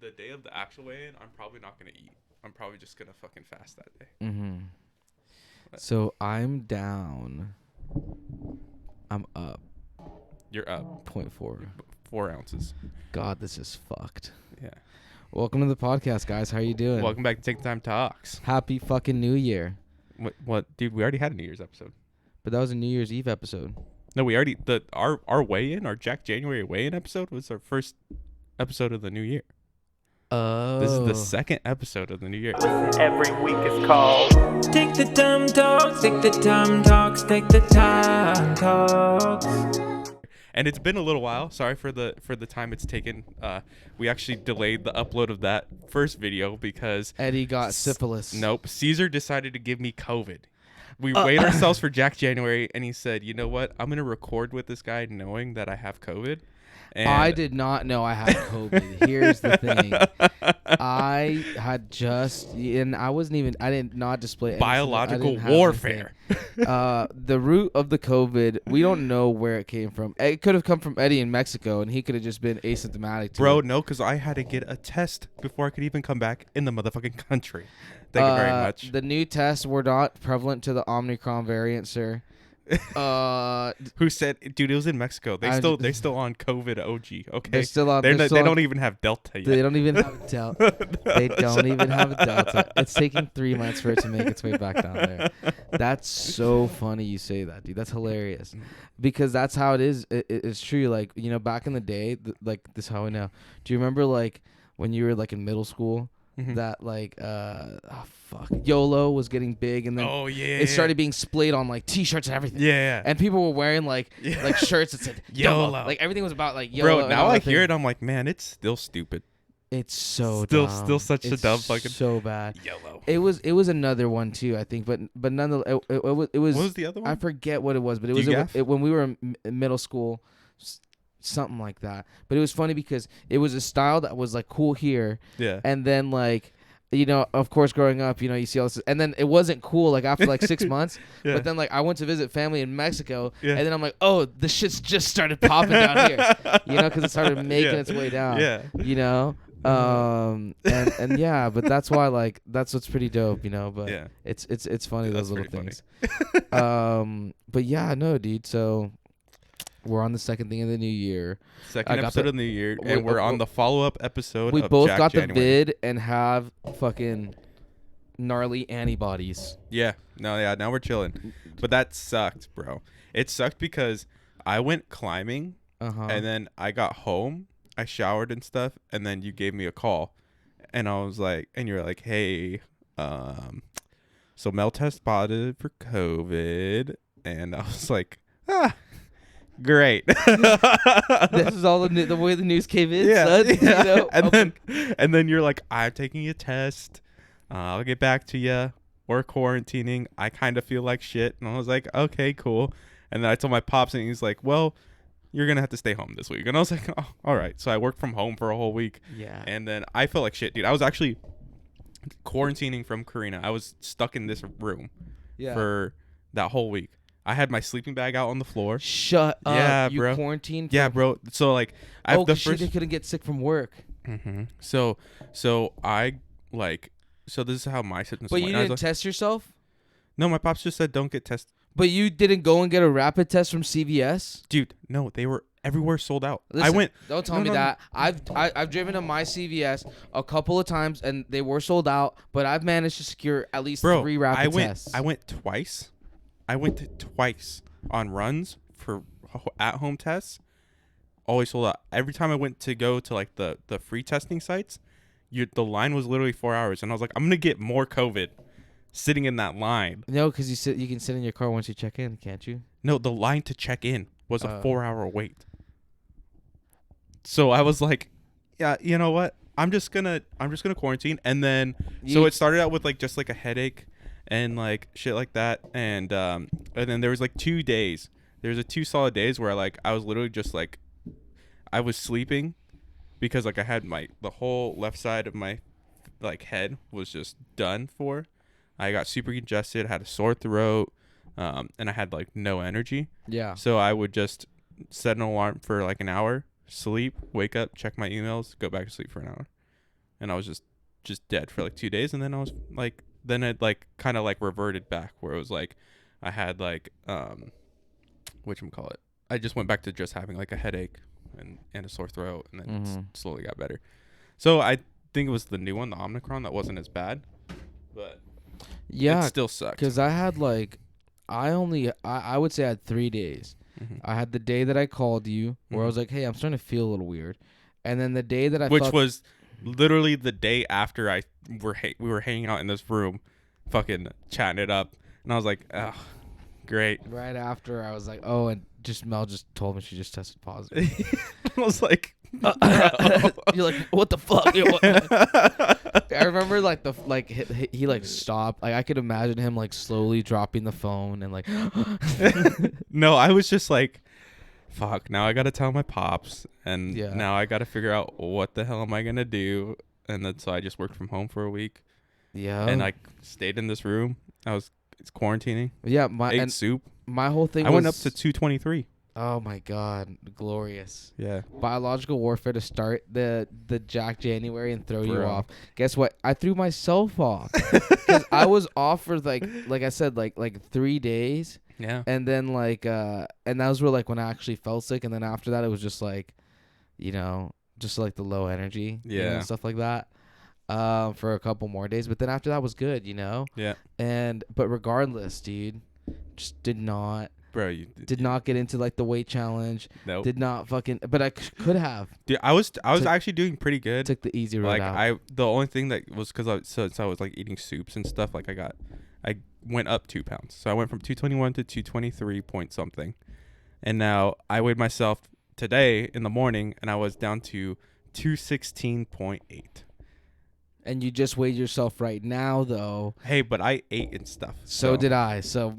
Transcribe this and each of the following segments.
the day of the actual weigh-in, I'm probably not gonna eat. I'm probably just gonna fucking fast that day. Mm-hmm. So I'm down. I'm up. You're up 0.4. 4 ounces. God, this is fucked. Yeah. Welcome to the podcast, guys. How you doing? Welcome back to Take the Time Talks. Happy fucking New Year. What, dude? We already had a New Year's episode. But that was a New Year's Eve episode. No, we already our weigh-in, our Jack January weigh-in episode was our first episode of the new year. Oh. This is the second episode of the new year. Every week is called Take the Time Talks, Take the Time Talks, Take the Time Talks. And it's been a little while. Sorry for the time it's taken. We actually delayed the upload of that first video because Eddie got syphilis. Nope. Caesar decided to give me COVID. We weighed ourselves for Jack January, and he said, "You know what? I'm gonna record with this guy, knowing that I have COVID." And I did not know I had COVID. Here's the thing. I had just, and I did not display biological warfare. The root of the COVID, we don't know where it came from. It could have come from Eddie in Mexico, and he could have just been asymptomatic. Bro, no, because I had to get a test before I could even come back in the motherfucking country. Thank you very much. The new tests were not prevalent to the Omicron variant, sir. Who said, dude, it was in Mexico. They're still on COVID OG. Okay, they're still on. They don't even have Delta yet. They don't even have Delta. They don't even have a Delta. It's taking 3 months for it to make its way back down there. That's so funny you say that, dude. That's hilarious, because that's how it is. It's true. Like, you know, back in the day, like this is how I know. Do you remember like when you were like in middle school? Mm-hmm. That like YOLO was getting big, and then it started being splayed on like t-shirts and everything. Yeah. And people were wearing like shirts that said YOLO. Like everything was about like YOLO. Bro, now I hear it, I'm like, man, it's still stupid. It's so still dumb. Still such a dumb fucking so bad. YOLO. It was another one too, I think, but nonetheless, it was. What was the other one? I forget what it was, but it was when we were in middle school. Something like that. But it was funny because it was a style that was like cool here. Yeah. And then like, you know, of course, growing up, you know, you see all this, and then it wasn't cool like after like 6 months. Yeah. But then like I went to visit family in Mexico, and then I'm like, oh, the shit's just started popping down here, you know, because it started making its way down. Yeah. You know. And yeah, but that's why like that's what's pretty dope, you know. But yeah, it's funny, those little things. But yeah, no, dude. So. We're on the second thing of the new year. Second episode of the new year, and we're on the follow-up episode. We of both Jack got January. the vid and have fucking gnarly antibodies. Yeah, now we're chilling. But that sucked, bro. It sucked because I went climbing, and then I got home, I showered and stuff, and then you gave me a call, and I was like, and you're like, hey, so Mel test positive for COVID, and I was like, great. This is all the way the news came in. Yeah, son, yeah. You know? And then you're like, I'm taking a test. I'll get back to you. We're quarantining. I kind of feel like shit. And I was like, okay, cool. And then I told my pops, and he's like, well, you're gonna have to stay home this week. And I was like, oh, all right. So I worked from home for a whole week. Yeah. And then I felt like shit, dude. I was actually quarantining from Karina. I was stuck in this room for that whole week. I had my sleeping bag out on the floor. Shut up. Yeah, you bro. Quarantined? Yeah, bro. So like, I the first you couldn't get sick from work. Mm-hmm. So I like. So this is how my symptoms. But you didn't test yourself? No, my pops just said don't get tested. But you didn't go and get a rapid test from CVS? Dude, no, they were everywhere sold out. Listen, I went. Don't tell me that. I've driven to my CVS a couple of times and they were sold out. But I've managed to secure at least 3 rapid tests. I went twice. I went twice on runs for at-home tests. Always sold out. Every time I went to go to like the free testing sites, the line was literally 4 hours, and I was like, I'm gonna get more COVID sitting in that line. No, because you can sit in your car once you check in, can't you? No, the line to check in was a 4-hour wait. So I was like, yeah, you know what? I'm just gonna quarantine, and then so it started out with like just like a headache and like shit like that, and then there was like 2 days. There was 2 solid days where I was literally just like, I was sleeping because like I had the whole left side of my like head was just done for. I got super congested, had a sore throat, and I had like no energy. Yeah. So I would just set an alarm for like an hour, sleep, wake up, check my emails, go back to sleep for an hour. and I was just dead for like 2 days, and then I was like, then it like kind of like reverted back where it was like I had like whatchamacallit, I just went back to just having like a headache and a sore throat, and then slowly got better. So I think it was the new one, the Omicron, that wasn't as bad, but it still sucked. Because I had like, I would say I had 3 days. I had the day that I called you where I was like, hey, I'm starting to feel a little weird. And then the day that I Which was literally the day after we were hanging out in this room, fucking chatting it up. And I was like, oh, great. Right after, I was like, oh, and Mel just told me she just tested positive. I was like, you're like, what the fuck? I remember like he like stopped. Like I could imagine him like slowly dropping the phone and like. No, I was just like, fuck. Now I gotta tell my pops, and now I gotta figure out what the hell am I gonna do. And then so I just worked from home for a week. Yeah. And I stayed in this room. It's quarantining. Yeah, ate soup. My whole thing. I went up to 223. Oh my god, glorious! Yeah, biological warfare to start the Jack January and throw you off. Guess what? I threw myself off because I was off for like I said like 3 days. Yeah, and then like and those were like when I actually felt sick, and then after that it was just like, just like the low energy, and stuff like that. For a couple more days, but then after that was good, Yeah. But regardless, dude, just did not. Bro, you did not get into like the weight challenge. Nope. Did not fucking. But I could have. Dude, I was actually doing pretty good. Took the easy road out. The only thing that was since I was like eating soups and stuff, like I went up 2 pounds. So I went from 221 to 223 point something, and now I weighed myself today in the morning, and I was down to 216.8. And you just weighed yourself right now, though. Hey, but I ate and stuff. So did I. So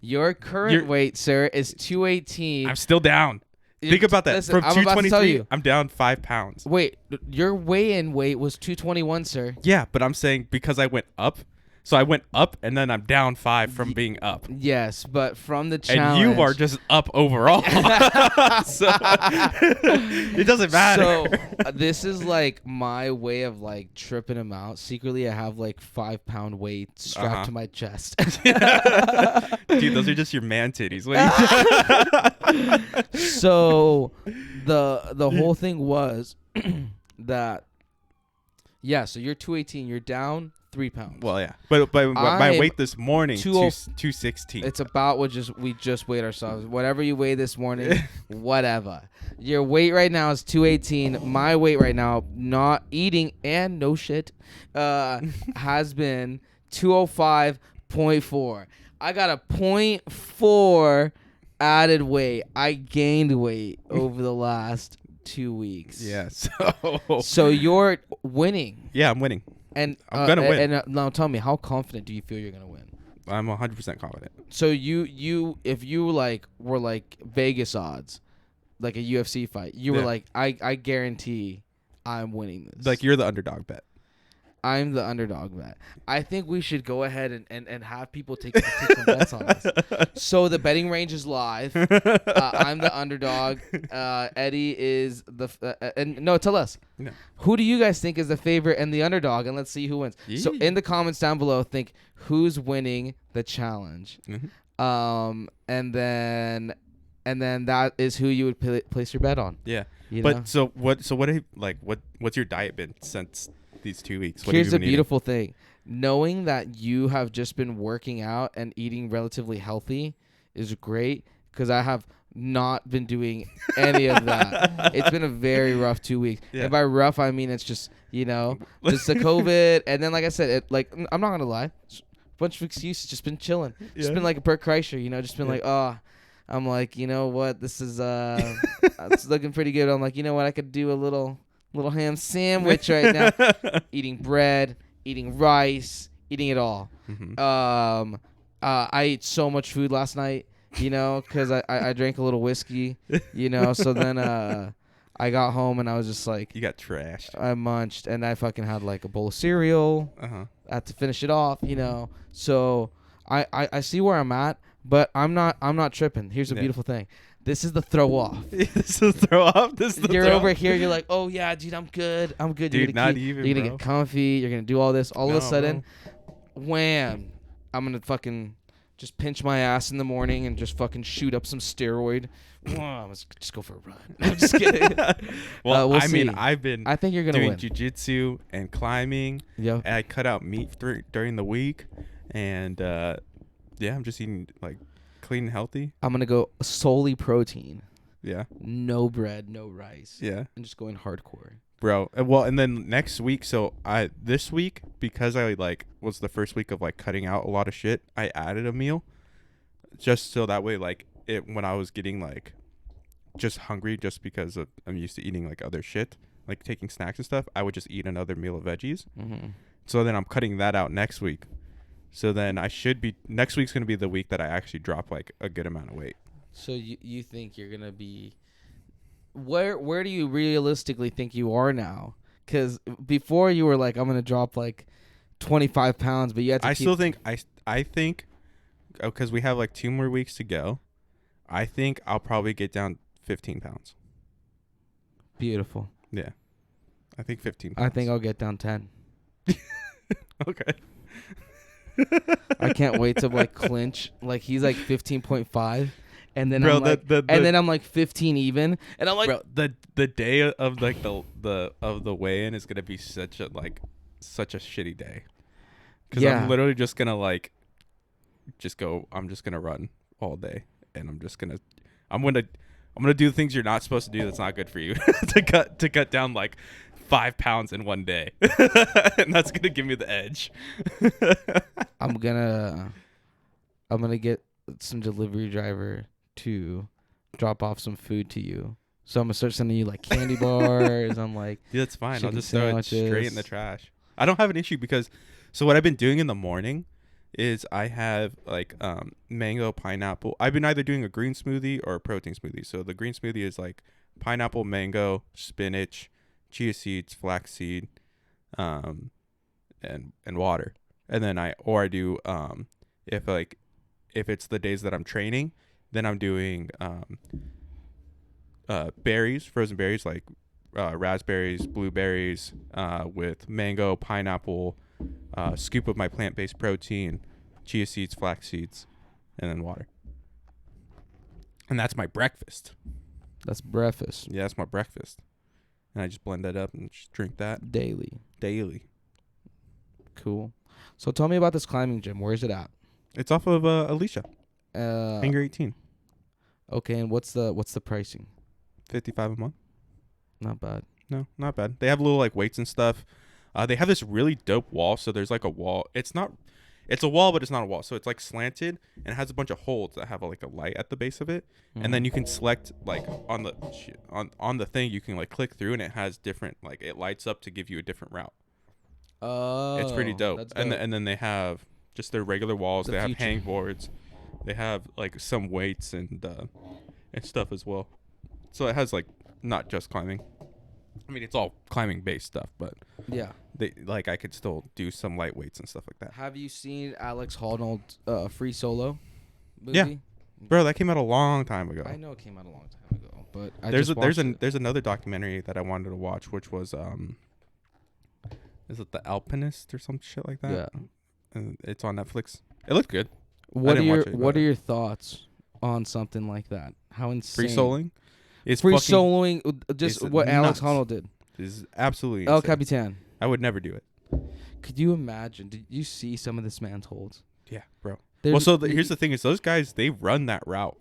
your current weight, sir, is 218. I'm still down. Think about that. Listen, from 223, I'm down 5 pounds. Wait, your weigh-in weight was 221, sir. Yeah, but I'm saying because I went up. So I went up, and then I'm down 5 from being up. Yes, but from the challenge. And you are just up overall. So it doesn't matter. So this is like my way of like tripping him out. Secretly, I have like 5 pound weight strapped to my chest. Dude, those are just your man titties. So the whole thing was that, so you're 218, you're down 3 pounds. Well, yeah, but my weight this morning 216. It's about what we just weighed ourselves. Whatever you weigh this morning, whatever. Your weight right now is 218. My weight right now, not eating and no shit, has been 205.4. I got a 0.4 added weight. I gained weight over the last 2 weeks. Yeah. So you're winning. Yeah, I'm winning. And I'm gonna win. And now tell me, how confident do you feel you're gonna win? I'm 100% confident. So you if you like were like Vegas odds, like a UFC fight, you were like, I guarantee I'm winning this. Like you're the underdog bet. I'm the underdog bet. I think we should go ahead and have people take some bets on this. So the betting range is live. I'm the underdog. Eddie is no, tell us. No. Who do you guys think is the favorite and the underdog? And let's see who wins. Yeah. So in the comments down below, think who's winning the challenge. Mm-hmm. And then that is who you would place your bet on. Yeah. But know? What's your diet been since these 2 weeks? Here's the beautiful thing. Knowing that you have just been working out and eating relatively healthy is great, because I have not been doing any of that. It's been a very rough 2 weeks. Yeah. And by rough, I mean it's just, just the COVID. And then, like I said, I'm not going to lie. A bunch of excuses. Just been chilling. Just been like a Bert Kreischer, just been like, I'm like, you know what? This is it's looking pretty good. I'm like, you know what? I could do a little ham sandwich right now. Eating bread, eating rice, eating it all. Mm-hmm. I ate so much food last night, because I drank a little whiskey, so then I got home and I was just like, you got trashed. I munched and I fucking had like a bowl of cereal. I had to finish it off, so I see where I'm at, but I'm not tripping. Here's the beautiful thing. This is the throw off. This is the throw off. This is the You're throw over off. here. You're like, oh yeah, dude, I'm good. I'm good. Dude, not even, You're gonna bro. get comfy. You're gonna do all this. All of a No, sudden, wham! I'm gonna fucking just pinch my ass in the morning and just fucking shoot up some steroid. Let's just go for a run. I'm just kidding. Well, we'll I mean, see. I've been I think you're gonna doing win. jujitsu and climbing. Yeah. And I cut out meat during the week, and yeah, I'm just eating like clean and healthy. I'm gonna go solely protein. Yeah. No bread, no rice. Yeah. I'm just going hardcore. Bro, well, and then next week, so this week, because I like was the first week of like cutting out a lot of shit, I added a meal just so that way, like when I was getting like just hungry, just because I'm used to eating like other shit, like taking snacks and stuff, I would just eat another meal of veggies. Mm-hmm. So then I'm cutting that out next week. So then next week's gonna be the week that I actually drop like a good amount of weight. So you think you're gonna be where do you realistically think you are now? Because before you were like, I'm gonna drop like 25 pounds, but you had to. I think because we have like 2 more weeks to go, I think I'll probably get down 15 pounds. Beautiful. Yeah, I think 15 pounds. I think I'll get down 10. Okay. I can't wait to like clinch. Like he's like 15.5. And then bro, I'm like, and then I'm like 15 even, and I'm like, bro, the day of like the weigh-in is gonna be such a shitty day, because I'm literally just gonna like, I'm just gonna run all day, and I'm gonna do things you're not supposed to do. That's not good for you to cut down like 5 pounds in one day, and that's gonna give me the edge. I'm gonna get some delivery driver to drop off some food to you. So I'm gonna start sending you like candy bars. I'm like, yeah, that's fine. I'll just sandwiches. throw it straight in the trash. I don't have an issue because, so what I've been doing in the morning is I have like mango, pineapple. I've been either doing a green smoothie or a protein smoothie. So the green smoothie is like pineapple, mango, spinach, chia seeds, flaxseed, and water. And then I do if it's the days that I'm training, then I'm doing berries, frozen berries like raspberries, blueberries, with mango, pineapple, scoop of my plant-based protein, chia seeds, flax seeds, and then water. And that's my breakfast. That's breakfast. Yeah, that's my breakfast. And I just blend that up and just drink that daily. Cool. So tell me about this climbing gym. Where is it at? It's off of Alicia. Finger 18. Okay, and what's the pricing? $55 a month. Not bad. No, not bad. They have little like weights and stuff. They have this really dope wall. So there's like a wall. It's a wall, but it's not a wall. So it's like slanted and it has a bunch of holes that have like a light at the base of it. Mm-hmm. And then you can select like on the thing, you can like click through and it has different, like it lights up to give you a different route. Oh, it's pretty dope. That's dope. And then they have just their regular walls. They have hang boards. They have like some weights and stuff as well. So it has like not just climbing. I mean, it's all climbing based stuff, but yeah, I could still do some light weights and stuff like that. Have you seen Alex Honnold's Free Solo movie? Yeah, bro, that came out a long time ago. I know it came out a long time ago, but there's another documentary that I wanted to watch, which was is it The Alpinist or some shit like that? Yeah, and it's on Netflix. It looked good. What are your thoughts on something like that? How insane? Free soloing? It's free soloing, just what nuts. Alex Honnold did. This is absolutely El insane. Capitan. I would never do it. Could you imagine? Did you see some of this man's holds? Yeah, bro. There's, well, so here's the thing: is those guys, they run that route,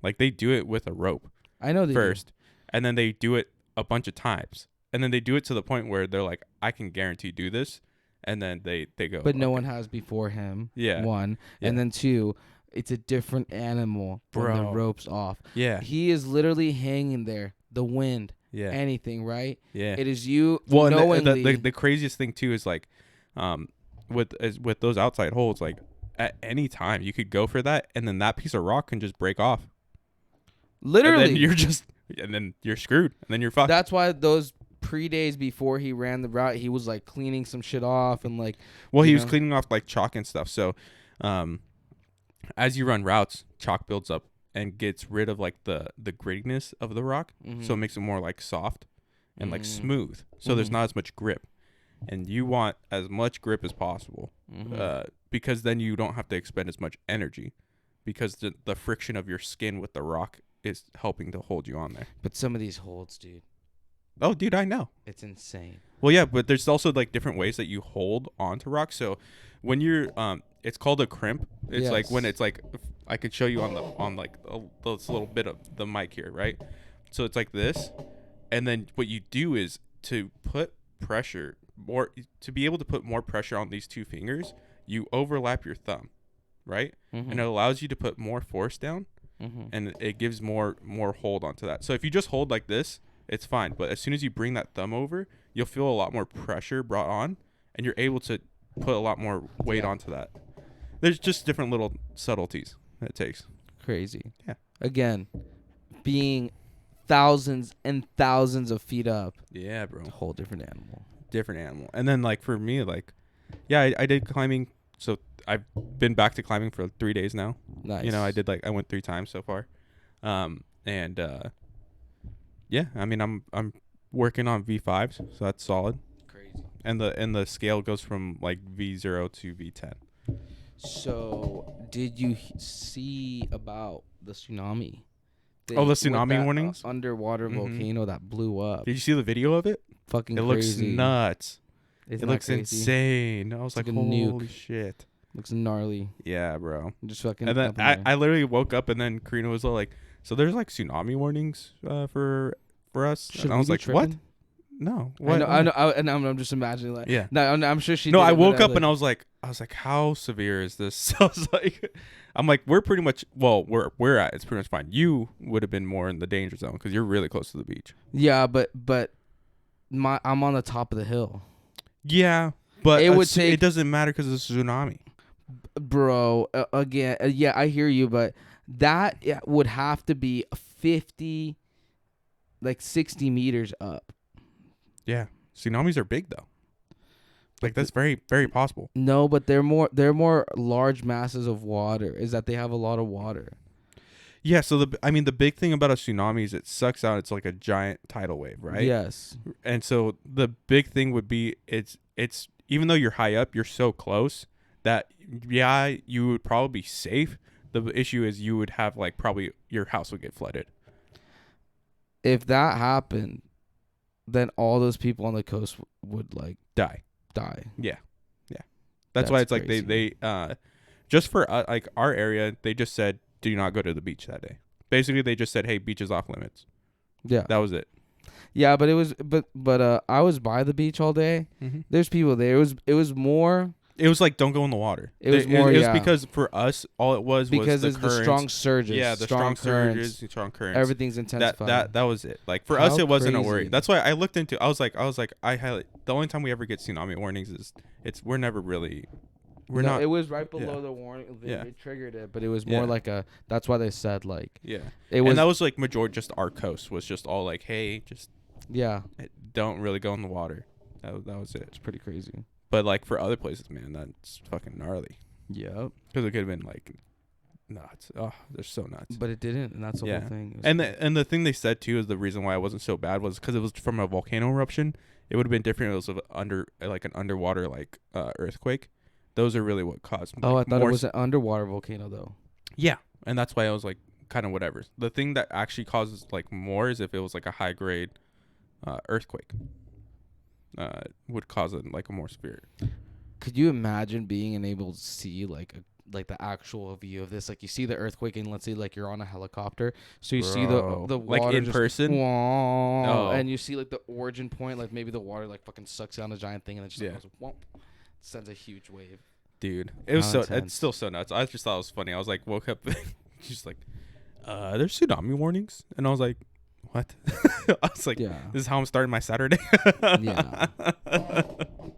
like they do it with a rope. I know they first, and then they do it a bunch of times, and then they do it to the point where they're like, "I can guarantee do this," and then they go. But no one has before him. Yeah. One, yeah. And then two, it's a different animal when the rope's off. Yeah. He is literally hanging there. The wind. Yeah. Anything, right? Yeah. It is you. Well, knowingly. and the craziest thing too is like, with those outside holds, like at any time you could go for that, and then that piece of rock can just break off. Literally. And then you're screwed, and then you're fucked. That's why those pre-days before he ran the route, he was like cleaning some shit off and like. Well, he was cleaning off like chalk and stuff. So, as you run routes, chalk builds up and gets rid of like the grittiness of the rock, so it makes it more like soft and like smooth. So there's not as much grip, and you want as much grip as possible, because then you don't have to expend as much energy, because the friction of your skin with the rock is helping to hold you on there. But some of these holds, dude. Oh, dude, I know. It's insane. Well, yeah, but there's also like different ways that you hold onto rock. So when you're it's called a crimp. It's like when it's like, I could show you on like this little bit of the mic here, right? So it's like this, and then what you do is to put pressure to be able to put more pressure on these two fingers, you overlap your thumb, right? And it allows you to put more force down, and it gives more hold onto that. So if you just hold like this, it's fine. But as soon as you bring that thumb over, you'll feel a lot more pressure brought on, and you're able to put a lot more weight onto that. There's just different little subtleties that it takes. Crazy. Yeah. Again, being thousands and thousands of feet up. Yeah, bro. A whole different animal. And then like for me, like, yeah, I did climbing. So I've been back to climbing for 3 days now. Nice. You know, I went 3 times so far. Yeah, I mean, I'm working on V5s, so that's solid. Crazy. And the scale goes from like V0 to V10. So, did you see about the tsunami? The tsunami warnings? Underwater volcano that blew up. Did you see the video of it? Fucking it crazy. Looks nuts. It looks crazy? insane. I was like, holy nuke. shit. Looks gnarly. Yeah, bro. Just fucking. And then I literally woke up, and then Karina was like, so there's like tsunami warnings for us. Should and I was like, what? No. What? I know. And I'm just imagining like. Yeah. No, I'm sure she. No, did I it, woke but up and I was like, how severe is this? I was like, we're pretty much, well, we're at, it's pretty much fine. You would have been more in the danger zone because you're really close to the beach. Yeah, but I'm on the top of the hill. Yeah, but it doesn't matter because it's a tsunami. Bro, again, yeah, I hear you, but that would have to be 50, like 60 meters up. Yeah, tsunamis are big though. Like that's very, very possible. No, but they're more large masses of water. Is that they have a lot of water. Yeah, so the big thing about a tsunami is it sucks out. It's like a giant tidal wave, right? Yes. And so the big thing would be it's even though you're high up, you're so close that you would probably be safe. The issue is you would have like probably your house would get flooded. If that happened, then all those people on the coast would like die. Yeah. That's why it's crazy. Like they just for like our area, they just said do not go to the beach that day. Basically, they just said, hey, beach is off limits. Yeah, that was it. Yeah, but it was but I was by the beach all day. Mm-hmm. There's people there. It was more. It was like don't go in the water. It was more. It was because for us, all it was because the it's the strong surges. Yeah, the strong surges, strong currents. Everything's intensified. That was it. Like for us, it wasn't a worry. That's why I looked into. I was like, the only time we ever get tsunami warnings is we're never really. We're not. It was right below the warning. They triggered it, but it was more like a. That's why they said like. Yeah. It was. And that was like majority. Just our coast was just all like, hey, just. Yeah. Don't really go in the water. That was it. It's pretty crazy. But like for other places, man, that's fucking gnarly. Yeah. Because it could have been like nuts. Oh, they're so nuts. But it didn't, and that's the whole thing. And the thing they said too is the reason why it wasn't so bad was because it was from a volcano eruption. It would have been different. It was an underwater earthquake. Those are really what caused. Like, I thought it was an underwater volcano though. Yeah, and that's why I was like kind of whatever. The thing that actually causes like more is if it was like a high grade earthquake. Would cause a more severe. Could you imagine being unable to see like the actual view of this? Like you see the earthquake and let's say like you're on a helicopter, so you see the water like in person, and you see like the origin point, like maybe the water like fucking sucks down a giant thing and it just goes whoomp, sends a huge wave. Dude, it was it's still so nuts. I just thought it was funny. I was like woke up, just like, there's tsunami warnings, and I was like. What? I was like, this is how I'm starting my Saturday. Yeah.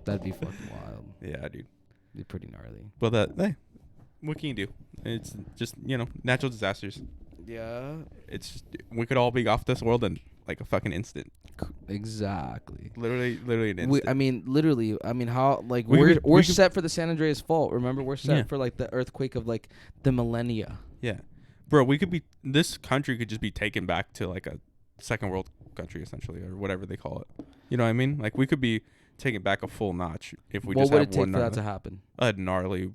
That'd be fucking wild. Yeah, dude. Be pretty gnarly. Well, what can you do? It's just, natural disasters. Yeah. It's just, we could all be off this world in like a fucking instant. Exactly. Literally an instant. How like we're set for the San Andreas fault. Remember, we're set for like the earthquake of like the millennia. Yeah. bro, this country could just be taken back to like a second world country essentially, or whatever they call it. You know what I mean? Like we could be taking back a full notch if we just have one. What would it take for that to happen? A gnarly,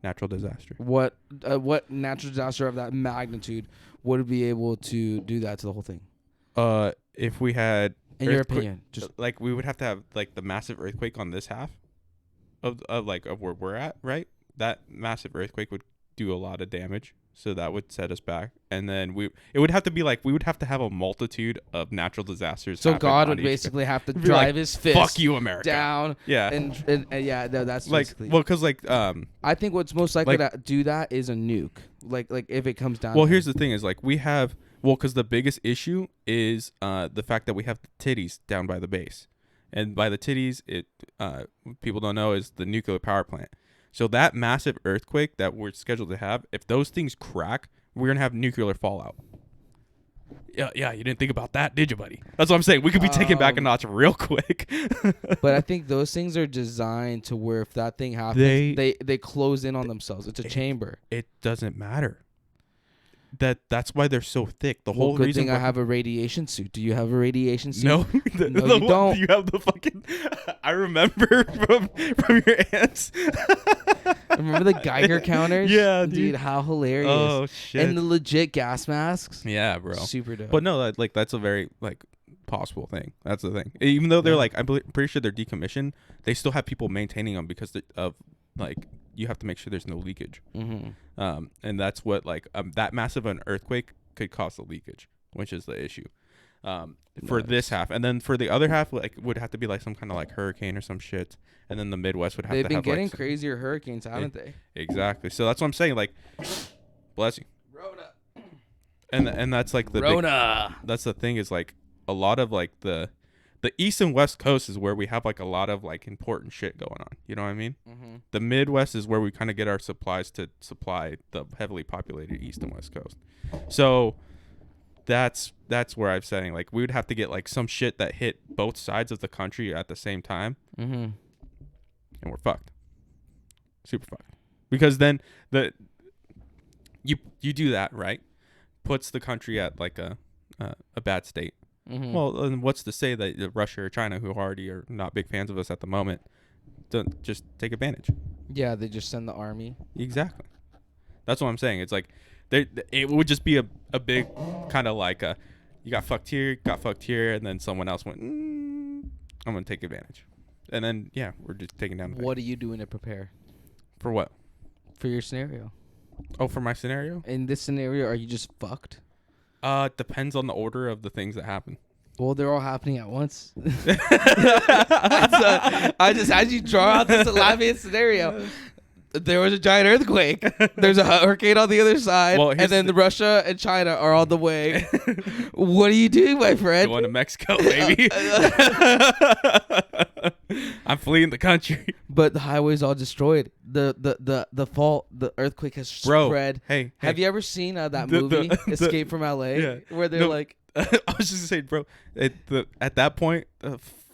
natural disaster. What natural disaster of that magnitude would be able to do that to the whole thing? If we had, in your opinion, just like we would have to have like the massive earthquake on this half of where we're at, right? That massive earthquake would do a lot of damage, so that would set us back. And then it would have to be like we would have to have a multitude of natural disasters. So God would basically have to drive his fist, fuck you, America, down. Yeah, and yeah, no, that's like basically. Well, because I think what's most likely to do that is a nuke. Like if it comes down. Well, here's the thing: is like we have because the biggest issue is the fact that we have the titties down by the base, and by the titties, people don't know is the nuclear power plant. So that massive earthquake that we're scheduled to have, if those things crack, we're gonna have nuclear fallout. Yeah, you didn't think about that, did you, buddy? That's what I'm saying. We could be taken back a notch real quick. But I think those things are designed to where if that thing happens, they close in on themselves. It's a chamber. It doesn't matter. That's why they're so thick. The whole good reason thing I have a radiation suit. Do you have a radiation suit? No, no, you don't. You have the fucking. I remember from your aunts. Remember the Geiger counters? Yeah, dude, how hilarious! Oh shit! And the legit gas masks. Yeah, bro. Super dope. But no, that's a very possible thing. That's the thing. Even though they're I'm pretty sure they're decommissioned, they still have people maintaining them because of you have to make sure there's no leakage. Mm-hmm. And that's what that massive an earthquake could cause the leakage, which is the issue. For this half, and then for the other half, would have to be some kind of hurricane or some shit, and then the Midwest would have to have. They've been getting crazier hurricanes, haven't they? Exactly. So that's what I'm saying. Bless you. Rona. And that's the Rona. That's the thing is a lot of the East and West Coast is where we have a lot of important shit going on. You know what I mean? Mm-hmm. The Midwest is where we kind of get our supplies to supply the heavily populated East and West Coast. So that's where I'm saying we would have to get some shit that hit both sides of the country at the same time, mm-hmm. and we're fucked, super fucked. Because then you do that, right? Puts the country at a bad state. Mm-hmm. Well, then what's to say that Russia or China, who already are not big fans of us at the moment, don't just take advantage? Yeah, they just send the army. Exactly. That's what I'm saying. It's it would just be a big kind of you got fucked here, and then someone else went, I'm going to take advantage. And then, yeah, we're just taking down the bank. What are you doing to prepare? For what? For your scenario. Oh, for my scenario? In this scenario, are you just fucked? Depends on the order of the things that happen. Well, they're all happening at once. I just had you draw out this elaborate scenario. There was a giant earthquake. There's a hurricane on the other side, and then Russia and China are on the way. What are you doing, my friend? Going to Mexico, baby. I'm fleeing the country. But the highway's all destroyed. The fault, the earthquake has spread. Hey, have you ever seen that movie, Escape from LA, where they're I was just saying, bro. At that point,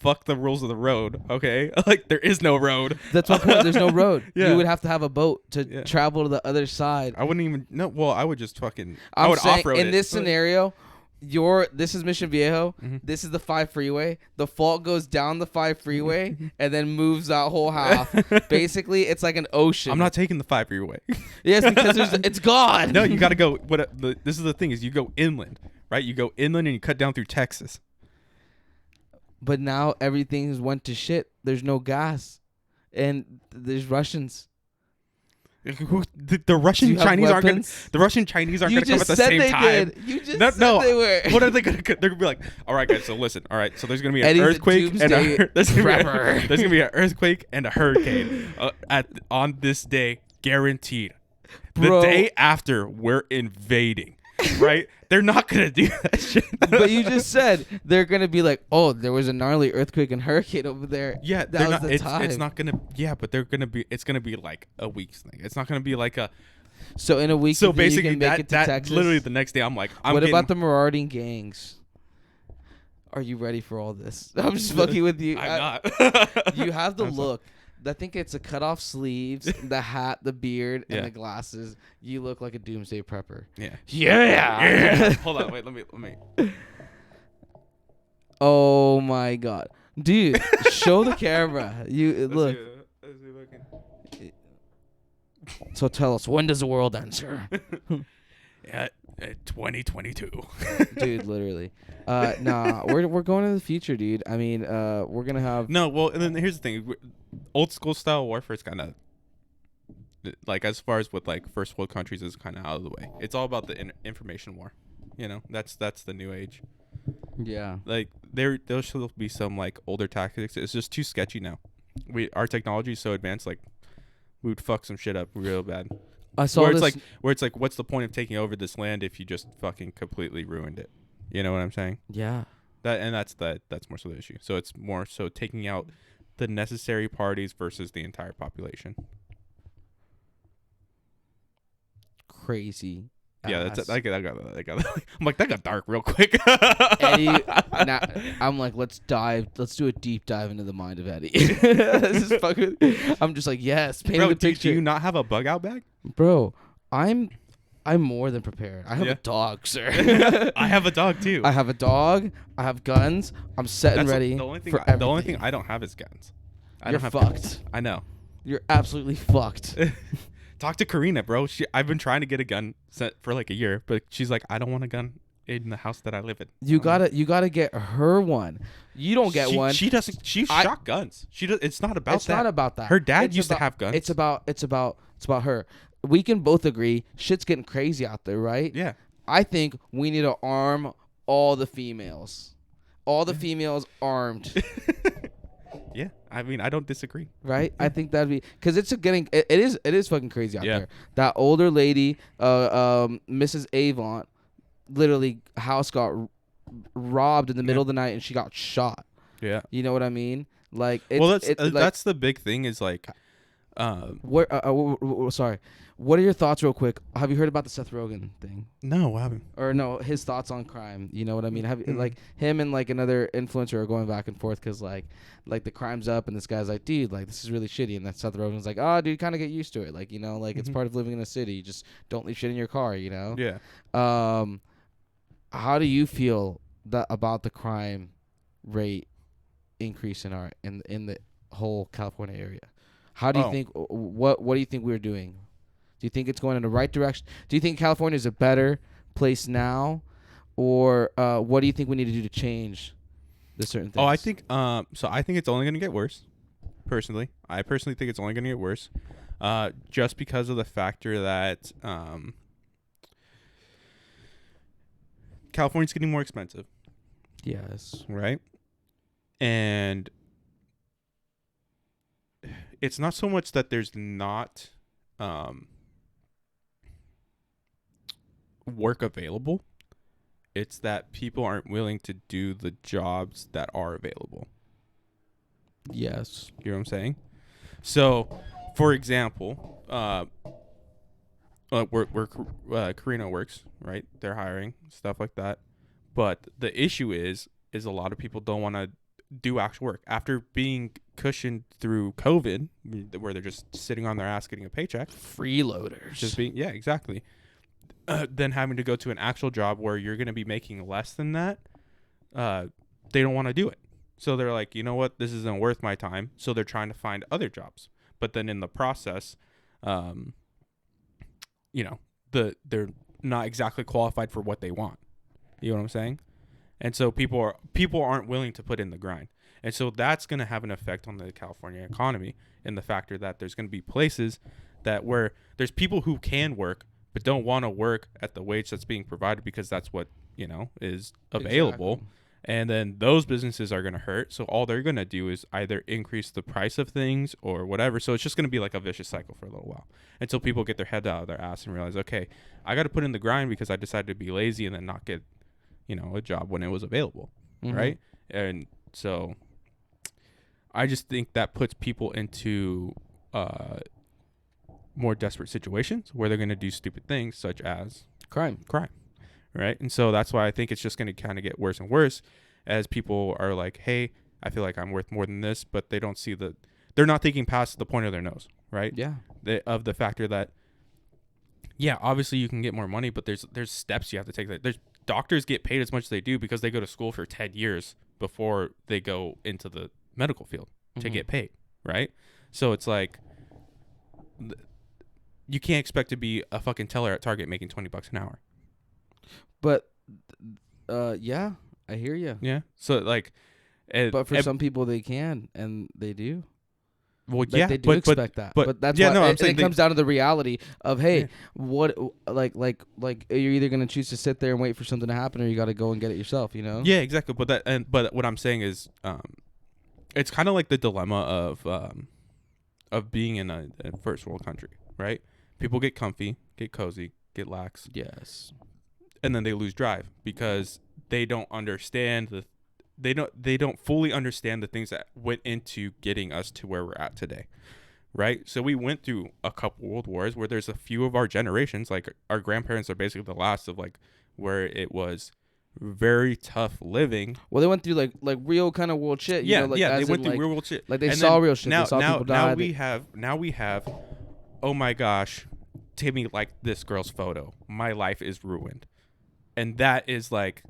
fuck the rules of the road. Okay, there is no road. That's my point. There's no road. Yeah. You would have to have a boat to travel to the other side. I wouldn't even. No, well, I would just fucking. I would off-road in this scenario. This is Mission Viejo. Mm-hmm. This is the 5 freeway. The fault goes down the 5 freeway and then moves that whole half. Basically, it's like an ocean. I'm not taking the 5 freeway. Yes, because it's gone. No, you got to go. This is the thing is you go inland, right? You go inland and you cut down through Texas. But now everything has went to shit. There's no gas, and there's Russians. The Russian Chinese aren't gonna. The Russian Chinese aren't gonna come at the same time. You just said they were. What are they gonna? They're gonna be like, all right, guys. So listen. All right. So there's gonna be an earthquake and there's gonna be an earthquake and a hurricane on this day, guaranteed. The day after, we're invading. Right? They're not gonna do that shit. But you just said they're gonna be like, oh, there was a gnarly earthquake and hurricane over there. Yeah, that was the time. It's not gonna. Yeah, but they're gonna be. It's gonna be like a week's thing. It's not gonna be like a. So in a week, so basically, you can make it to Texas? Literally the next day, I'm like, what about the marauding gangs? Are you ready for all this? I'm just fucking with you. I'm not. You have the look. I think it's the cut off sleeves, the hat, the beard, and the glasses. You look like a doomsday prepper. Yeah. Yeah. Hold on, wait. Let me. Oh my god, dude! Show the camera. You look. Let's see So tell us, when does the world end, sir? Yeah, 2022. Dude, literally. Nah, we're going to the future, dude. I mean, we're gonna have No, well, and then here's the thing: old school style warfare is kind of like, as far as with like first world countries, is kind of out of the way. It's all about the information war. You know, that's the new age. Yeah. Like there should be some like older tactics. It's just too sketchy now. Our technology is so advanced, like we would fuck some shit up real bad. I saw where this. it's like, what's the point of taking over this land if you just fucking completely ruined it? You know what I'm saying? Yeah. That's more so the issue. So it's more so taking out the necessary parties versus the entire population. Crazy. Yeah, that's I got I'm like, that got dark real quick. Eddie, now, I'm like, let's do a deep dive into the mind of Eddie. This is fucking, I'm just like, yes, paint the picture. Do you not have a bug out bag? Bro, I'm more than prepared. I have a dog, sir. I have a dog too. I have a dog. I have guns. I'm set and ready. The only thing for everything. The only thing I don't have is guns. You're fucked. I know. You're absolutely fucked. Talk to Karina, bro. I've been trying to get a gun set for like a year, but she's like, I don't want a gun in the house that I live in. You gotta get her one. You don't get one. She doesn't. She shot guns. She does. It's not about that. It's not about that. Her dad used to have guns. It's about her. We can both agree shit's getting crazy out there, right? Yeah. I think we need to arm all the females. All the females armed. Yeah, I mean, I don't disagree. Right? I think that'd be, because it is fucking crazy out there. That older lady, Mrs. Avant, literally house got robbed in the middle of the night and she got shot. Yeah. You know what I mean? Like, that's the big thing is like, sorry. What are your thoughts, real quick? Have you heard about the Seth Rogen thing? No, I haven't. Or no, his thoughts on crime. You know what I mean? Like him and like another influencer are going back and forth because like the crime's up and this guy's like, dude, like this is really shitty, and that Seth Rogen's like, oh, dude, kind of get used to it, like, you know, like it's part of living in a city. You just don't leave shit in your car, you know? Yeah. How do you feel about the crime rate increase in the whole California area? How do you think? What do you think we're doing? Do you think it's going in the right direction? Do you think California is a better place now, or what do you think we need to do to change the certain things? I think I think it's only going to get worse. Personally, I think it's only going to get worse, just because of the factor that California's getting more expensive. Yes. Right. And it's not so much that there's not work available. It's that people aren't willing to do the jobs that are available. Yes. You know what I'm saying? So, for example, where Carino works, right? They're hiring, stuff like that. But the issue is a lot of people don't want to do actual work after being cushioned through COVID, where they're just sitting on their ass getting a paycheck. Freeloaders. Just being, yeah, exactly. Then having to go to an actual job where you're going to be making less than that, they don't want to do it. So they're like, you know what, this isn't worth my time. So they're trying to find other jobs. But then in the process, you know, they're not exactly qualified for what they want. You know what I'm saying? And so people aren't willing to put in the grind. And so that's going to have an effect on the California economy, in the factor that there's going to be places that where there's people who can work but don't want to work at the wage that's being provided because that's what, you know, is available. Exactly. And then those businesses are going to hurt. So all they're going to do is either increase the price of things or whatever. So it's just going to be like a vicious cycle for a little while until people get their head out of their ass and realize, okay, I got to put in the grind because I decided to be lazy and then not get, you know, a job when it was available. Mm-hmm. Right. And so I just think that puts people into more desperate situations where they're going to do stupid things such as crime. Right. And so that's why I think it's just going to kind of get worse and worse as people are like, hey, I feel like I'm worth more than this, but they don't see they're not thinking past the point of their nose, right? Yeah. Of the factor that, yeah, obviously you can get more money, but there's steps you have to take. There's doctors get paid as much as they do because they go to school for 10 years before they go into the medical field to get paid, right? So it's like, you can't expect to be a fucking teller at Target making $20 an hour. But, yeah, I hear you. Yeah. So like, but for some people they can, and they do. Well, Like, yeah, they do expect that, but that's why. I'm saying it comes down to the reality of, hey, what, like you're either gonna choose to sit there and wait for something to happen, or you got to go and get it yourself, you know? Yeah, exactly. But what I'm saying is, it's kind of like the dilemma of being in a first world country, right? People get comfy, get cozy, get lax, Yes. and then they lose drive because they don't understand they don't fully understand the things that went into getting us to where we're at today, right? So we went through a couple world wars where there's a few of our generations, like our grandparents are basically the last of like where it was very tough living. Well, they went through like real kind of world shit. You know, like, they went through like, real world shit. Like they saw real shit. They saw people die. Now we have, oh my gosh, Timmy liked this girl's photo. My life is ruined, and that is like.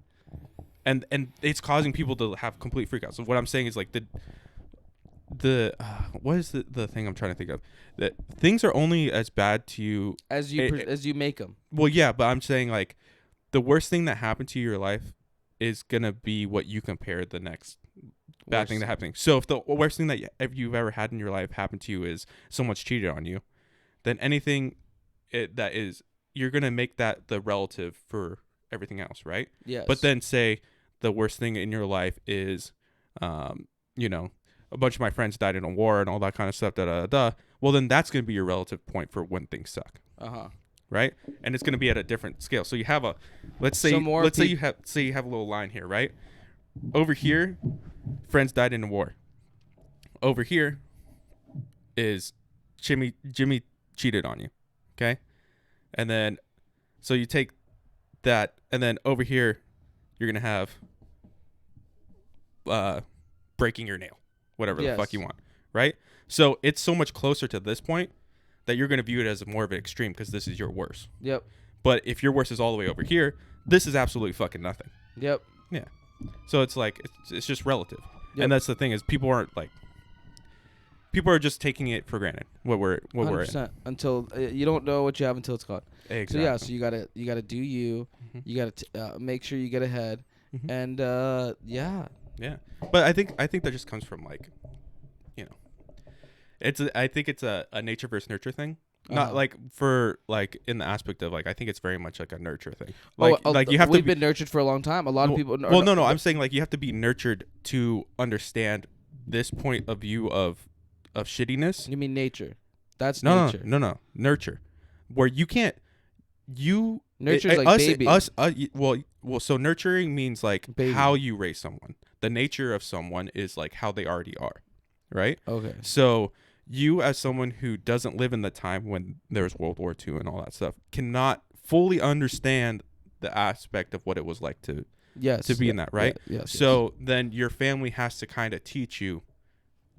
And it's causing people to have complete freakouts. So what I'm saying is like what is the thing I'm trying to think of? That things are only as bad to you as you make them. Well, yeah, but I'm saying like the worst thing that happened to your life is gonna be what you compare the next bad thing that happening. So if the worst thing that you've ever had in your life happened to you is someone's cheated on you, then anything that is, you're gonna make that the relative for everything else, right? Yes. But then say the worst thing in your life is, you know, a bunch of my friends died in a war and all that kind of stuff. Well, then that's going to be your relative point for when things suck. Right. And it's going to be at a different scale. So you have a, say you have a little line here, right? Over here, friends died in a war. Over here is Jimmy cheated on you. Okay. And then, so you take that, and then over here, you're going to have breaking your nail, whatever the fuck you want, right? So it's so much closer to this point that you're going to view it as more of an extreme because this is your worst. Yep. But if your worst is all the way over here, this is absolutely fucking nothing. Yep. Yeah. So it's like, it's just relative. Yep. And that's the thing is people are just taking it for granted what we're in. Until you don't know what you have until it's gone. Exactly. So yeah, so you gotta do you. Mm-hmm. You gotta make sure you get ahead, and yeah. Yeah, but I think that just comes from like, you know, I think it's a nature versus nurture thing. Not like for like in the aspect of like, I think it's very much like a nurture thing. Like you have we've been nurtured for a long time. A lot of people. Well, no, I'm saying like you have to be nurtured to understand this point of view of shittiness. You mean nature? That's nature. No, nurture, where you can't. Nurture's like baby. Well, so nurturing means like baby. How you raise someone. The nature of someone is like how they already are, right? Okay. So you, as someone who doesn't live in the time when there was World War II and all that stuff, cannot fully understand the aspect of what it was like to be in that, right? So then your family has to kind of teach you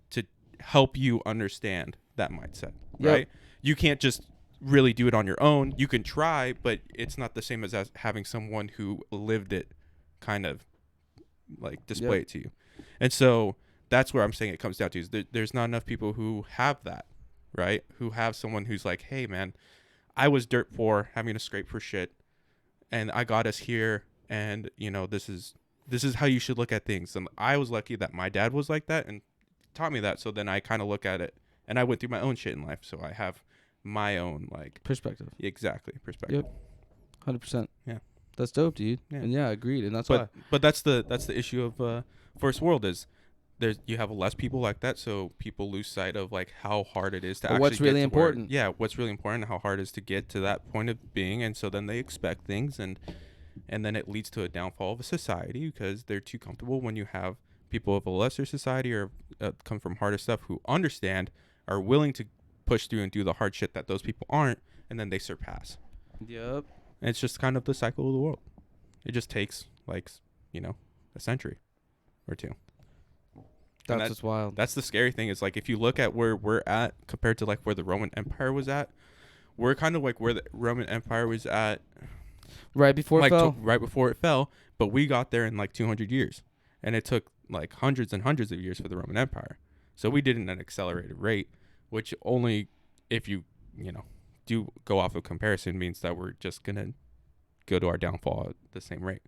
to help you understand that mindset, right? You can't just really do it on your own. You can try, but it's not the same as having someone who lived it kind of like display it to you. And so that's where I'm saying it comes down to is there's not enough people who have that, right? Who have someone who's like, hey man, I was dirt poor, having to scrape for shit, and I got us here, and you know, this is how you should look at things. And I was lucky that my dad was like that and taught me that. So then I kind of look at it, and I went through my own shit in life, so I have my own like perspective. Exactly, perspective. Yep, 100%. Yeah, that's dope, dude. Yeah. And yeah, agreed. And that's why. But that's the issue of first world is you have less people like that, so people lose sight of like how hard it is to actually what's really important. What's really important, how hard it is to get to that point of being, and so then they expect things, and then it leads to a downfall of a society because they're too comfortable. When you have people of a lesser society or come from harder stuff who understand, are willing to push through and do the hard shit that those people aren't, and then they surpass. Yep. And it's just kind of the cycle of the world. It just takes like, you know, a century or two. That's what's wild. That's the scary thing is like if you look at where we're at compared to like where the Roman Empire was at, we're kind of like where the Roman Empire was at right before it fell. Right before it fell, but we got there in like 200 years, and it took like hundreds and hundreds of years for the Roman Empire. So we did it at an accelerated rate, which only if you do go off of comparison means that we're just gonna go to our downfall at the same rate.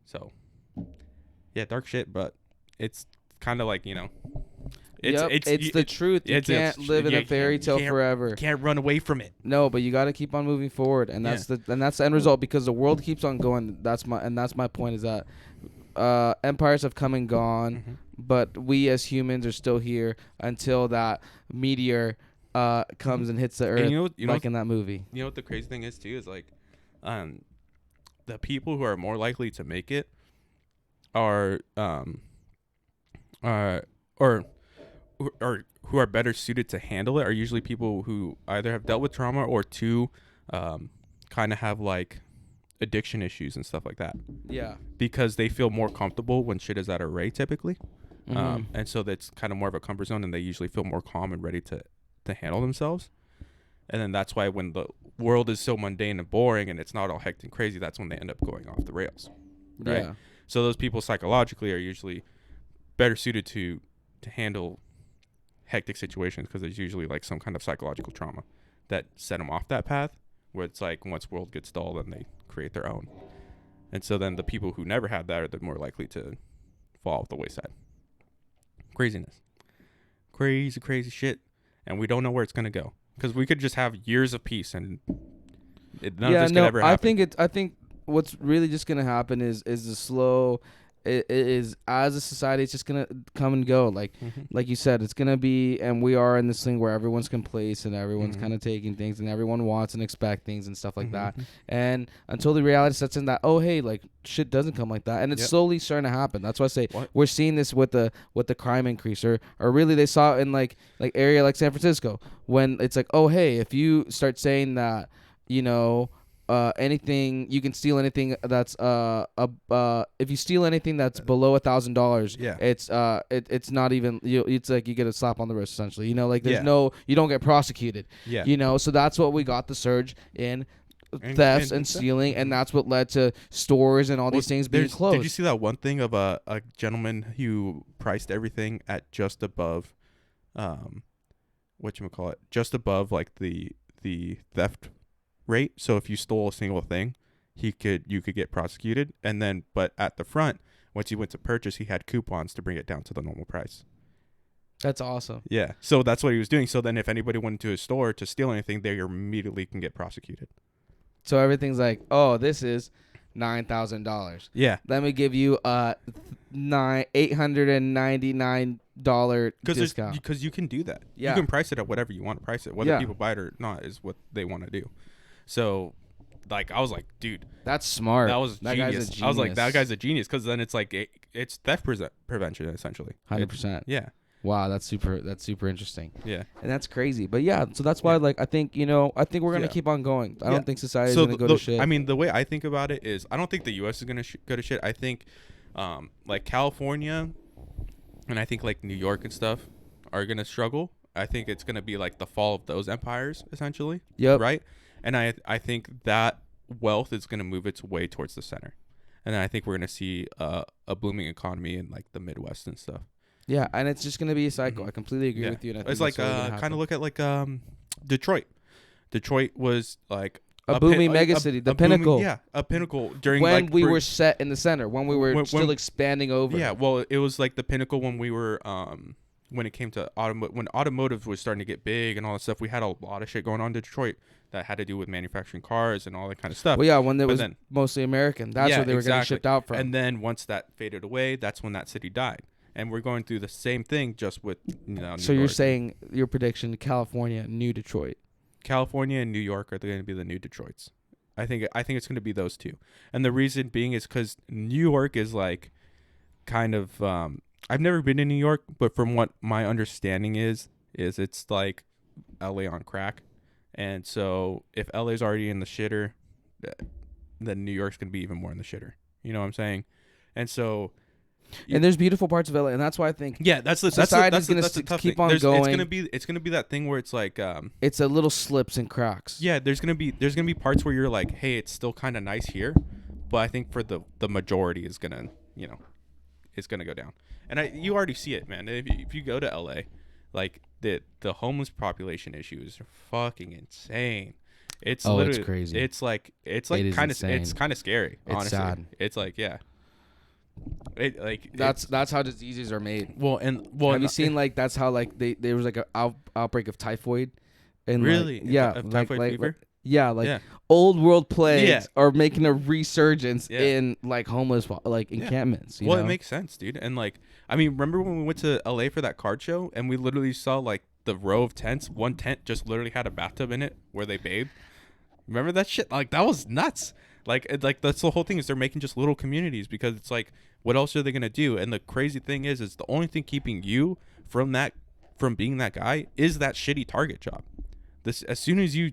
So yeah, dark shit, but it's kind of like it's the truth. You can't live in a fairy tale forever. You can't run away from it. No, but you got to keep on moving forward, and that's the end result, because the world keeps on going. That's my point, is that empires have come and gone, but we as humans are still here until that meteor comes and hits the earth, like in that movie. You know what the crazy thing is too is like, the people who are more likely to make it are or who are better suited to handle it are usually people who either have dealt with trauma or two kind of have like addiction issues and stuff like that. Yeah. Because they feel more comfortable when shit is at a rate typically. And so that's kind of more of a comfort zone, and they usually feel more calm and ready to handle themselves. And then that's why when the world is so mundane and boring and it's not all hectic and crazy, that's when they end up going off the rails. Right? Yeah. So those people psychologically are usually better suited to handle hectic situations, because there's usually like some kind of psychological trauma that set them off that path, where it's like once world gets dull, then they create their own. And so then the people who never had that are the more likely to fall off the wayside. Craziness. Crazy shit. And we don't know where it's going to go, because we could just have years of peace and none of this could ever happen. I think what's really just gonna happen is the slow. It is, as a society, it's just gonna come and go. Like you said, it's gonna be, and we are in this thing where everyone's complacent and everyone's kind of taking things, and everyone wants and expect things and stuff like that. And until the reality sets in that, oh hey, like shit doesn't come like that, and it's slowly starting to happen. That's why I say we're seeing this with the crime increase, or really they saw it in like area like San Francisco, when it's like, oh hey, if you start saying that, anything, you can steal anything that's if you steal anything that's below $1,000, it's not even, it's like you get a slap on the wrist essentially. There's no, you don't get prosecuted. So that's what we got the surge in thefts and stealing, and that's what led to stores and all these things being closed. Did you see that one thing of a gentleman who priced everything at just above just above like the theft rate? So if you stole a single thing, you could get prosecuted. And then, but at the front, once you went to purchase, he had coupons to bring it down to the normal price. That's awesome. Yeah. So that's what he was doing. So then if anybody went into a store to steal anything, they immediately can get prosecuted. So everything's like, oh, this is $9,000. Yeah. Let me give you a $899 discount. Because you can do that. Yeah. You can price it at whatever you want to price it. Whether people buy it or not is what they want to do. So, like, I was like, dude, that's smart. That was that genius. Guy's a genius. I was like, that guy's a genius, because then it's like it's theft prevention essentially. 100%. Yeah. Wow, that's super interesting. Yeah. And that's crazy. But yeah, so that's why I think we're gonna keep on going. I don't think society's gonna go to shit. I mean, the way I think about it is, I don't think the U.S. is gonna go to shit. I think, like California, and I think like New York and stuff are gonna struggle. I think it's gonna be like the fall of those empires essentially. Yep. Right. And I think that wealth is going to move its way towards the center. And then I think we're going to see a booming economy in like the Midwest and stuff. Yeah, and it's just going to be a cycle. I completely agree with you. And I think it's like kind of look at like Detroit. Detroit was like a booming megacity, the pinnacle. A pinnacle during when we were set in the center, when we were still expanding over. Yeah, well, it was like the pinnacle when we were when it came to when automotive was starting to get big and all that stuff. We had a lot of shit going on in Detroit that had to do with manufacturing cars and all that kind of stuff. Well, yeah, when it was mostly American. That's where they were getting shipped out from. And then once that faded away, that's when that city died. And we're going through the same thing, just with So you're saying your prediction: California, new Detroit. California and New York are going to be the new Detroits. I think it's going to be those two. And the reason being is because New York is like kind of. I've never been to New York, but from what my understanding is it's like LA on crack. And so if LA's already in the shitter, then New York's going to be even more in the shitter. You know what I'm saying? And so And there's beautiful parts of LA, and that's why I think that's the tough keep thing. on going. It's gonna be that thing where it's like it's a little slips and cracks. Yeah, there's gonna be parts where you're like, hey, it's still kind of nice here, but I think for the majority is gonna it's gonna go down. And you already see it, man. If you go to LA, like the homeless population issue is fucking insane. It's literally, it's crazy. It's like kind of scary. It's honestly, sad. It's like that's how diseases are made. Have you seen like that's how like there was like an outbreak of typhoid, and really typhoid fever. Old world plagues are making a resurgence in like homeless encampments. It makes sense, dude. And like, I mean, remember when we went to LA for that card show and we literally saw like the row of tents. One tent just literally had a bathtub in it where they bathed. Remember that shit? Like that was nuts. Like that's the whole thing is they're making just little communities because it's like, what else are they gonna do? And the crazy thing is the only thing keeping you from being that guy is that shitty Target job. As soon as you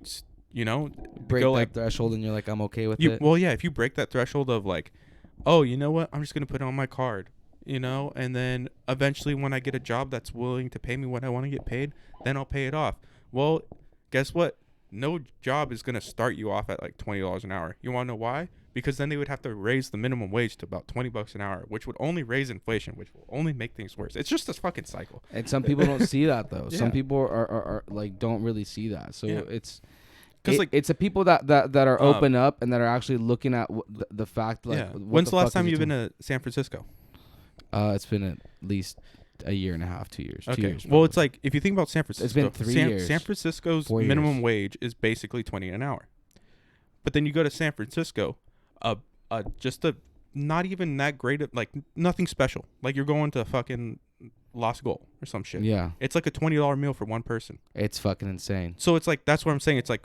break go that like threshold and you're like, I'm okay with it. Well, yeah, if you break that threshold of like, oh, you know what, I'm just gonna put it on my card, and then eventually when I get a job that's willing to pay me what I want to get paid, then I'll pay it off. Well, guess what? No job is gonna start you off at like $20 an hour. You want to know why? Because then they would have to raise the minimum wage to about $20 an hour, which would only raise inflation, which will only make things worse. It's just this fucking cycle. And some people don't see that though. Yeah. Some people are like don't really see that. So it's. It's the people that are open up and that are actually looking at the fact. Like, when's the last time you've been to San Francisco? It's been at least a year and a half, 2 years. Okay. 2 years, well, it's like if you think about San Francisco, it's been 3 years. San Francisco's minimum wage is basically $20 an hour, but then you go to San Francisco, just a not even that great, like nothing special. Like you're going to fucking Las Gold or some shit. Yeah. It's like a $20 meal for one person. It's fucking insane. So it's like that's what I'm saying. It's like.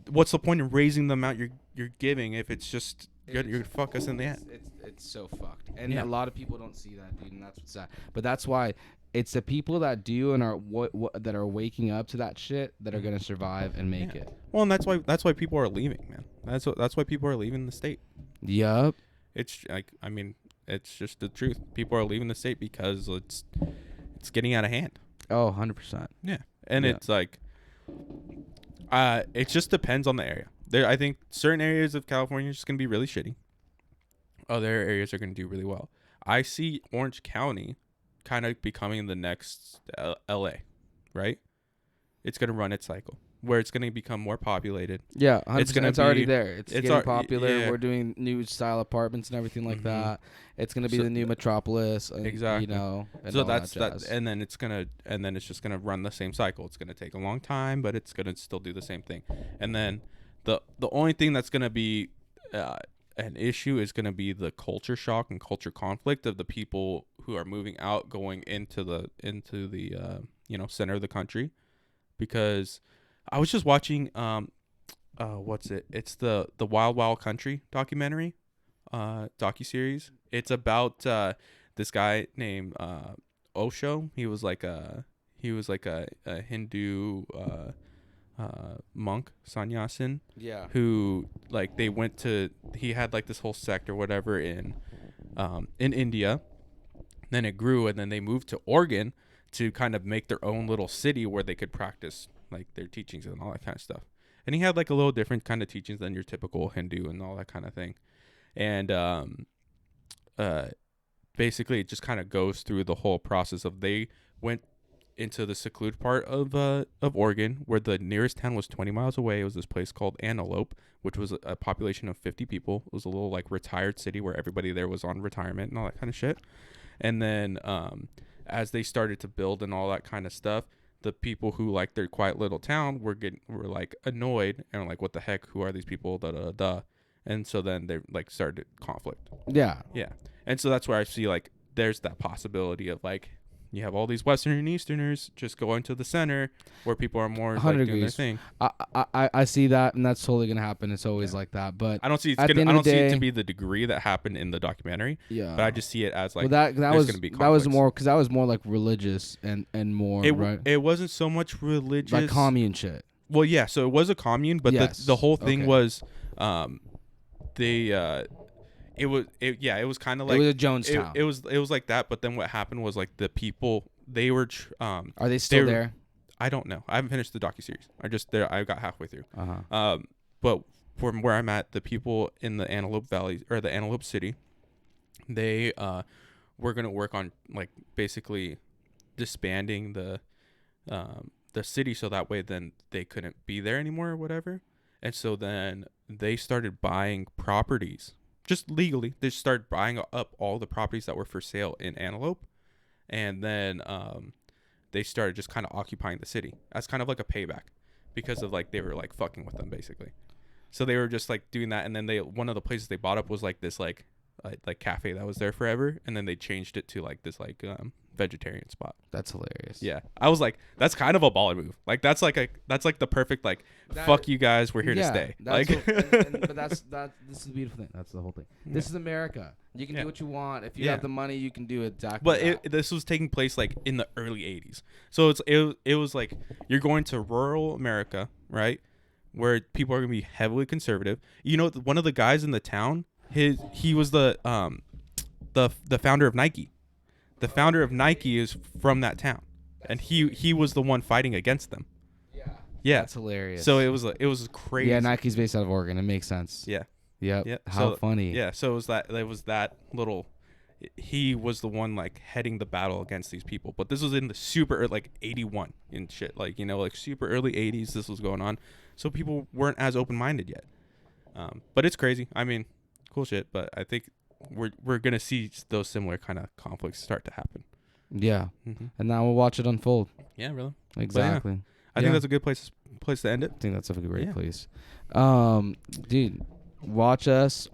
What's the point in raising the amount you're giving if it's just you're gonna fuck us in the end? It's so fucked, and a lot of people don't see that, dude, and that's what's sad. But that's why it's the people that do and are that are waking up to that shit that are gonna survive and make it. Well, and that's why people are leaving, man. That's why people are leaving the state. Yup. It's like it's just the truth. People are leaving the state because it's getting out of hand. Oh, 100%. Yeah, and it's like. It just depends on the area. I think certain areas of California are just going to be really shitty. Other areas are going to do really well. I see Orange County kind of becoming the next LA, right? It's going to run its cycle where it's going to become more populated. Yeah, it's already there. It's getting popular. Yeah. We're doing new style apartments and everything like that. It's going to be the new metropolis. Exactly. And so that's that. And then it's just going to run the same cycle. It's going to take a long time, but it's going to still do the same thing. And then the only thing that's going to be an issue is going to be the culture shock and culture conflict of the people who are moving out going into the center of the country. Because I was just watching what's it? It's the Wild Wild Country documentary, docuseries. It's about this guy named Osho. He was like a Hindu monk, sannyasin. Yeah. Who like he had like this whole sect or whatever in India. Then it grew, and then they moved to Oregon to kind of make their own little city where they could practice like their teachings and all that kind of stuff. And he had like a little different kind of teachings than your typical Hindu and all that kind of thing. And basically it just kind of goes through the whole process of they went into the secluded part of Oregon where the nearest town was 20 miles away. It was this place called Antelope, which was a population of 50 people. It was a little like retired city where everybody there was on retirement and all that kind of shit. And then as they started to build and all that kind of stuff, the people who like their quiet little town were like annoyed and like, what the heck? Who are these people? And so then they like started conflict. Yeah. Yeah. And so that's where I see like there's that possibility of like you have all these Western and Easterners just going to the center where people are more like, doing their thing. I see that, and that's totally gonna happen. It's always like that, but I don't see it to be the degree that happened in the documentary. Yeah, but I just see it as like that was more like religious and more right. It wasn't so much religious, like commune shit. Well, yeah, so it was a commune, but the whole thing was, It was kind of like it was a Jonestown. It was like that, but then what happened was like the people they were are they still there? I don't know. I haven't finished the docuseries. I got halfway through. Uh-huh. But from where I'm at, the people in the Antelope Valley or the Antelope City, they were gonna work on like basically disbanding the city, so that way then they couldn't be there anymore or whatever. And so then they started buying properties just legally. They started buying up all the properties that were for sale in Antelope, and then they started just kind of occupying the city as kind of like a payback because of like they were like fucking with them basically. So they were just like doing that, and then one of the places they bought up was like this like cafe that was there forever, and then they changed it to like this like vegetarian spot. That's hilarious. Yeah, I was like, that's kind of a baller move. Like that's like the perfect like fuck you guys, we're here to stay. Like, but this is the beautiful thing. That's the whole thing. Yeah. This is America. You can do what you want. If you have the money, you can do exactly. But this was taking place like in the early '80s, so it was like you're going to rural America, right, where people are gonna be heavily conservative. You know, one of the guys in the town, he was the founder of Nike. The founder of Nike is from that town, and he was the one fighting against them. Yeah, that's hilarious. So it was crazy. Yeah, Nike's based out of Oregon. It makes sense. Yeah. Yep. Yeah. How funny. Yeah. So it was that little. He was the one like heading the battle against these people, but this was in the super like '81 and shit, like like super early '80s. This was going on, so people weren't as open minded yet. But it's crazy. I mean, cool shit. But I think we're gonna see those similar kind of conflicts start to happen. Yeah, mm-hmm. And now we'll watch it unfold. Yeah, really. Exactly. Yeah, I think that's a good place to end it. I think that's a great place. Dude, watch us.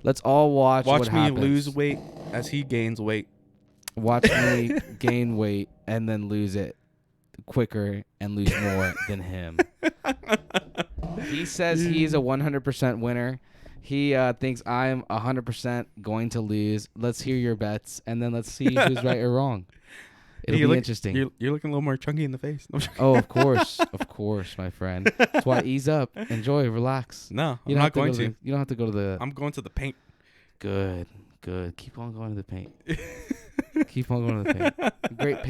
Let's all watch. Watch me happens. lose weight as he gains weight. Watch me gain weight and then lose it quicker and lose more than him. He says he's a 100% winner. He thinks I'm 100% going to lose. Let's hear your bets, and then let's see who's right or wrong. It'll be interesting. You're looking a little more chunky in the face. Oh, of course, my friend. That's why ease up, enjoy, relax. No, I'm not going to. You don't have to go to the. I'm going to the paint. Good. Keep on going to the paint. Keep on going to the paint. Great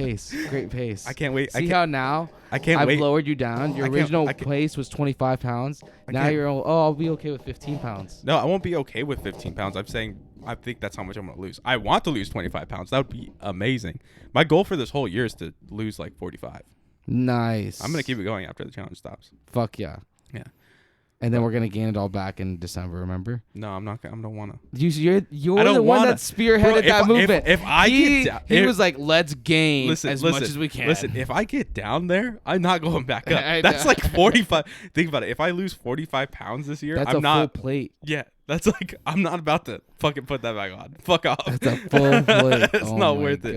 pace. I can't wait. See how now I've lowered you down. Your original pace was 25 pounds. Now you're I'll be okay with 15 pounds. No, I won't be okay with 15 pounds. I'm saying I think that's how much I'm going to lose. I want to lose 25 pounds. That would be amazing. My goal for this whole year is to lose like 45. Nice. I'm going to keep it going after the challenge stops. Fuck yeah. Yeah. And then we're gonna gain it all back in December. Remember? No, I'm not. I don't wanna. You're the one that spearheaded that movement. He was like, let's gain much as we can. Listen, if I get down there, I'm not going back up. That's like 45. Think about it. If I lose 45 pounds this year, I'm not full plate. Yeah, that's like I'm not about to fucking put that back on. Fuck off. That's a full plate. It's not worth it.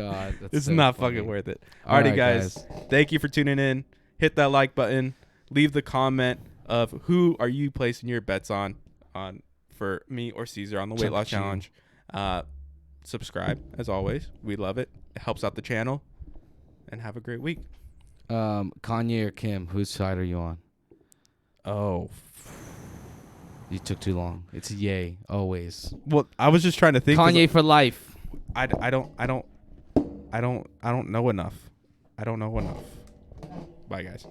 It's so not fucking worth it. Alrighty, guys. Thank you for tuning in. Hit that like button. Leave the comment of who are you placing your bets on for me or Caesar on the weight loss challenge. Subscribe as always. We love it. It helps out the channel. And have a great week. Kanye or Kim, whose side are you on? Oh, you took too long. It's yay always. Well, I was just trying to think. Kanye for life. I don't know enough. Bye, guys.